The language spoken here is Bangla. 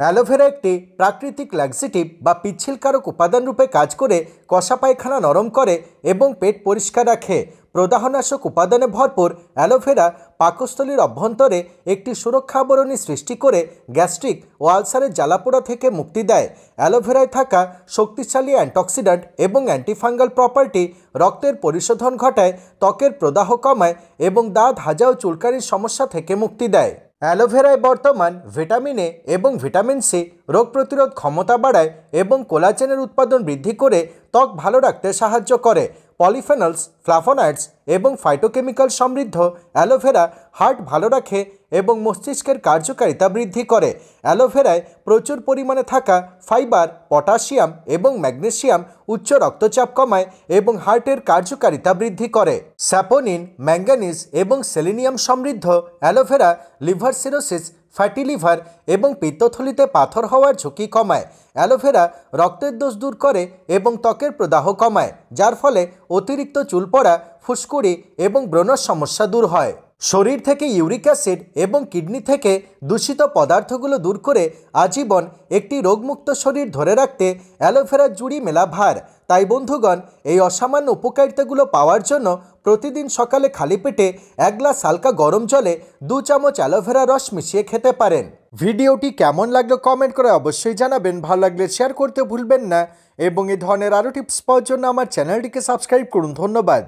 অ্যালোভেরা একটি প্রাকৃতিক ল্যাক্সেটিভ বা পিচ্ছিলকারক উপাদান রূপে কাজ করে কষা পায়খানা নরম করে এবং পেট পরিষ্কার রাখে। প্রদাহনাশক উপাদানে ভরপুর অ্যালোভেরা পাকস্থলীর অভ্যন্তরে একটি সুরক্ষা আবরণী সৃষ্টি করে গ্যাস্ট্রিক ও আলসারের জ্বালাপোড়া থেকে মুক্তি দেয়। অ্যালোভেরায় থাকা শক্তিশালী অ্যান্টিঅক্সিডেন্ট এবং অ্যান্টিফাঙ্গাল প্রপার্টি রক্তের পরিশোধন ঘটায়, ত্বকের প্রদাহ কমায় এবং দাঁত হাজা ও চুলকানির সমস্যা থেকে মুক্তি দেয়। অ্যালোভেরায় বর্তমান ভিটামিন এ এবং ভিটামিন সি রোগ প্রতিরোধ ক্ষমতা বাড়ায় এবং কোলাজেনের উৎপাদন বৃদ্ধি করে ত্বক ভালো রাখতে সাহায্য করে। পলিফেনলস, ফ্লাভোনয়েডস এবং ফাইটোকেমিক্যাল সমৃদ্ধ অ্যালোভেরা হার্ট ভালো রাখে এবং মস্তিষ্কের কার্যকারিতা বৃদ্ধি করে। অ্যালোভেরায় প্রচুর পরিমাণে থাকা ফাইবার, পটাশিয়াম এবং ম্যাগনেসিয়াম উচ্চ রক্তচাপ কমায় এবং হার্টের কার্যকারিতা বৃদ্ধি করে। স্যাপোনিন, ম্যাঙ্গানিজ এবং সেলেনিয়াম সমৃদ্ধ aloe vera liver cirrhosis, fatty liver এবং পিত্তথলিতে পাথর হওয়ার ঝুঁকি কমায়। অ্যালোভেরা রক্তের দোষ দূর করে এবং ত্বকের প্রদাহ কমায়, যার ফলে অতিরিক্ত চুল পড়া, ফুসকুড়ি এবং ব্রণর সমস্যা দূর হয়। শরীর থেকে ইউরিক অ্যাসিড এবং কিডনি থেকে দূষিত পদার্থগুলো দূর করে আজীবন একটি রোগমুক্ত শরীর ধরে রাখতে অ্যালোভেরার জুড়ি মেলা ভার। তাই বন্ধুগণ, এই অসামান্য উপকারিতাগুলো পাওয়ার জন্য প্রতিদিন সকালে খালি পেটে 1 গ্লাস হালকা গরম জলে 2 চামচ অ্যালোভেরা রস মিশিয়ে খেতে পারেন। ভিডিওটি কেমন লাগলো কমেন্ট করে অবশ্যই জানাবেন। ভালো লাগলে শেয়ার করতে ভুলবেন না এবং এই ধরনের আরও টিপস পাওয়ার জন্য আমার চ্যানেলটিকে সাবস্ক্রাইব করুন। ধন্যবাদ।